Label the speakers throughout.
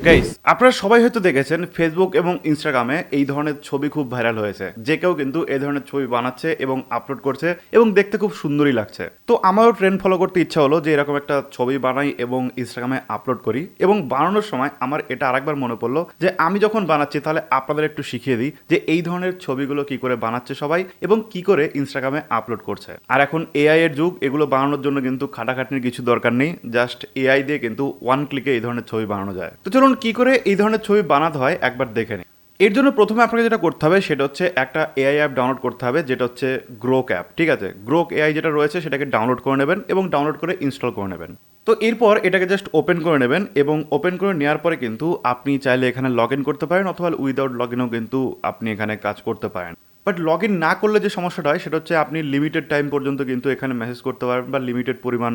Speaker 1: Guys, আপনারা সবাই হয়তো দেখেছেন ফেসবুক এবং ইনস্টাগ্রামে এই ধরনের ছবি খুব ভাইরাল হয়েছে। যে কেউ কিন্তু এই ধরনের ছবি বানাচ্ছে এবং আপলোড করছে এবং দেখতে খুব সুন্দরই লাগছে। তো আমারও ট্রেন্ড ফলো করতে ইচ্ছা হলো যে এরকম একটা ছবি বানাই এবং ইনস্টাগ্রামে আপলোড করি। এবং বানানোর সময় আমার এটা আরেকবার মনে পড়লো যে আমি যখন বানাচ্ছি তাহলে আপনাদের একটু শিখিয়ে দিই যে এই ধরনের ছবিগুলো কি করে বানাচ্ছে সবাই এবং কি করে ইনস্টাগ্রামে আপলোড করছে। আর এখন এআই এর যুগ, এগুলো বানানোর জন্য কিন্তু খাটাখাটনির কিছু দরকার নেই, জাস্ট এআই দিয়ে কিন্তু ওয়ান ক্লিকে এই ধরনের ছবি বানানো যায়। তো চলুন কি করে এই ধরনের ছবি বানাতে হয় একবার দেখে নিই। এর জন্য প্রথমে আপনাকে যেটা করতে হবে সেটা হচ্ছে একটা এআই অ্যাপ ডাউনলোড করতে হবে, যেটা হচ্ছে গ্রোক অ্যাপ। ঠিক আছে, গ্রোক এআই যেটা রয়েছে সেটাকে ডাউনলোড করে নেবেন এবং ডাউনলোড করে ইনস্টল করে নেবেন। তো এরপর এটাকে জাস্ট ওপেন করে নেবেন এবং ওপেন করে নেওয়ার পরে কিন্তু আপনি চাইলে এখানে লগ ইন করতে পারেন, অথবা উইদাউট লগ ইনও কিন্তু আপনি এখানে কাজ করতে পারেন। বাট লগ ইন না করলে যে সমস্যাটা হয় সেটা হচ্ছে আপনি লিমিটেড টাইম পর্যন্ত কিন্তু এখানে মেসেজ করতে পারবেন বা লিমিটেড পরিমাণ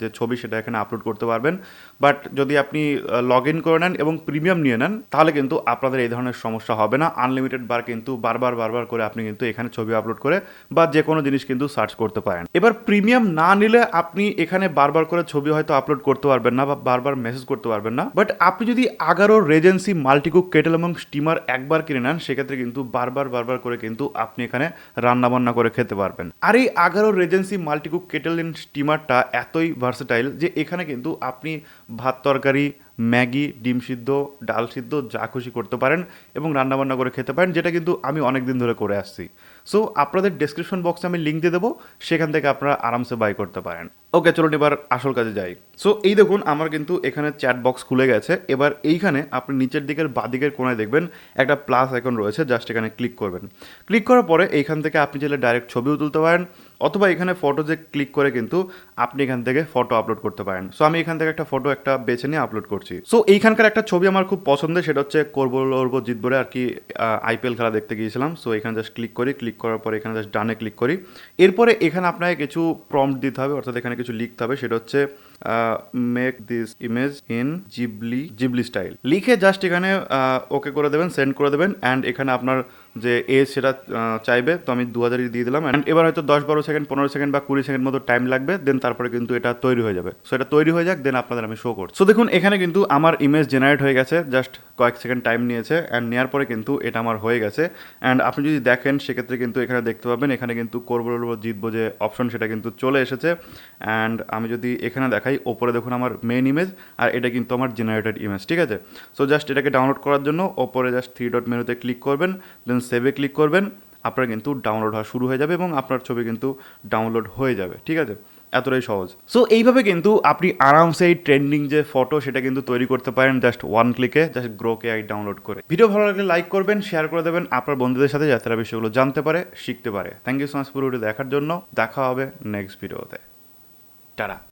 Speaker 1: যে ছবি সেটা এখানে আপলোড করতে পারবেন। বাট যদি আপনি লগ ইন করে নেন এবং প্রিমিয়াম নিয়ে নেন তাহলে কিন্তু আপনাদের এই ধরনের সমস্যা হবে না। আনলিমিটেড বার কিন্তু বারবার করে আপনি কিন্তু এখানে ছবি আপলোড করে বা যে কোনো জিনিস কিন্তু সার্চ করতে পারেন। এবার প্রিমিয়াম না নিলে আপনি এখানে বারবার করে ছবি হয়তো আপলোড করতে পারবেন না বা বারবার মেসেজ করতে পারবেন না। বাট আপনি যদি 11 রেজেন্সি মাল্টিকুক কেটেল এবং স্টিমার একবার কিনে নেন সেক্ষেত্রে কিন্তু বারবার করে কিন্তু আপনি এখানে রান্না বান্না করে খেতে পারবেন। আর এই 11 রেজেন্সি মাল্টিকুক কেটেল এন্ড স্টিমারটা এতই ভার্সেটাইল যে এখানে কিন্তু আপনি ভাত তরকারি, ম্যাগি, ডিম সিদ্ধ, ডাল সিদ্ধ যা খুশি করতে পারেন এবং রান্নাবান্না করে খেতে পারেন, যেটা কিন্তু আমি অনেক দিন ধরে করে আসছি। সো আপনাদের ডেসক্রিপশন বক্সে আমি লিঙ্ক দিয়ে দেবো, সেখান থেকে আপনারা আরামসে বাই করতে পারেন। ওকে, চলুন এবার আসল কাজে যাই। সো এই দেখুন আমার কিন্তু এখানে চ্যাট বক্স খুলে গেছে। এবার এইখানে আপনি নিচের দিকের বাঁদিকের কোণায় দেখবেন একটা প্লাস আইকন রয়েছে, জাস্ট এখানে ক্লিক করবেন। ক্লিক করার পরে এইখান থেকে আপনি চাইলে ডাইরেক্ট ছবিও তুলতে পারেন, অথবা এখানে ফটোতে ক্লিক করে কিন্তু আপনি এখান থেকে ফটো আপলোড করতে পারেন। সো আমি এখান থেকে একটা ফটো বেছে নিয়ে আপলোড করছি। সো এইখানকার একটা ছবি আমার খুব পছন্দের, সেটা হচ্ছে করবো লড়বো জিতবো আর কি, আইপিএল খেলা দেখতে গিয়েছিলাম। সো এখানে জাস্ট ক্লিক করি, ক্লিক করার পরে এখানে জাস্ট ডানে ক্লিক করি। এরপরে এখানে আপনাকে কিছু প্রম্পট দিতে হবে, অর্থাৎ এখানে কিছু লিখতে হবে, সেটা হচ্ছে make this image in Ghibli style লিখে জাস্ট এখানে ওকে করে দেবেন, সেন্ড করে দেবেন। অ্যান্ড এখানে আপনার যে এজ সেটা চাইবে, তো আমি 2000 দিয়ে দিলাম। অ্যান্ড এবার হয়তো 10-12 সেকেন্ড, 15 সেকেন্ড বা 20 সেকেন্ড মতো টাইম লাগবে, দেন তারপরে কিন্তু এটা তৈরি হয়ে যাবে। সো এটা তৈরি হয়ে যাক, দেন আপনাদের আমি শো করছি। সো দেখুন এখানে কিন্তু আমার ইমেজ জেনারেট হয়ে গেছে, জাস্ট কয়েক সেকেন্ড টাইম নিয়েছে। অ্যান্ড নেওয়ার পরে কিন্তু এটা আমার হয়ে গেছে। অ্যান্ড আপনি যদি দেখেন সেক্ষেত্রে কিন্তু এখানে দেখতে পাবেন এখানে কিন্তু করবো লড়বো জিতবো যে অপশন সেটা কিন্তু চলে এসেছে। অ্যান্ড আমি যদি এখানে দেখাই, ওপরে দেখুন আমার মেন ইমেজ, আর এটা কিন্তু আমার জেনারেটেড ইমেজ। ঠিক আছে, সো জাস্ট এটাকে ডাউনলোড করার জন্য ওপরে জাস্ট 3 ডট মেনুতে ক্লিক করবেন, দেন সেভে ক্লিক করবেন। আপনার কিন্তু ডাউনলোড হওয়া শুরু হয়ে যাবে এবং আপনার ছবি কিন্তু ডাউনলোড হয়ে যাবে। ঠিক আছে, এতটাই সহজ। সো এইভাবে কিন্তু আপনি আরামসে এই ট্রেন্ডিং যে ফটো সেটা কিন্তু তৈরি করতে পারেন জাস্ট ওয়ান ক্লিকে, জাস্ট গ্রোক এআই ডাউনলোড করে। ভিডিও ভালো লাগলে লাইক করবেন, শেয়ার করে দেবেন আপনার বন্ধুদের সাথে, যাতে তারা বিষয়গুলো জানতে পারে, শিখতে পারে। থ্যাংক ইউ সো মাচ পুরো ভিডিও দেখার জন্য। দেখা হবে নেক্সট ভিডিওতে। টাটা।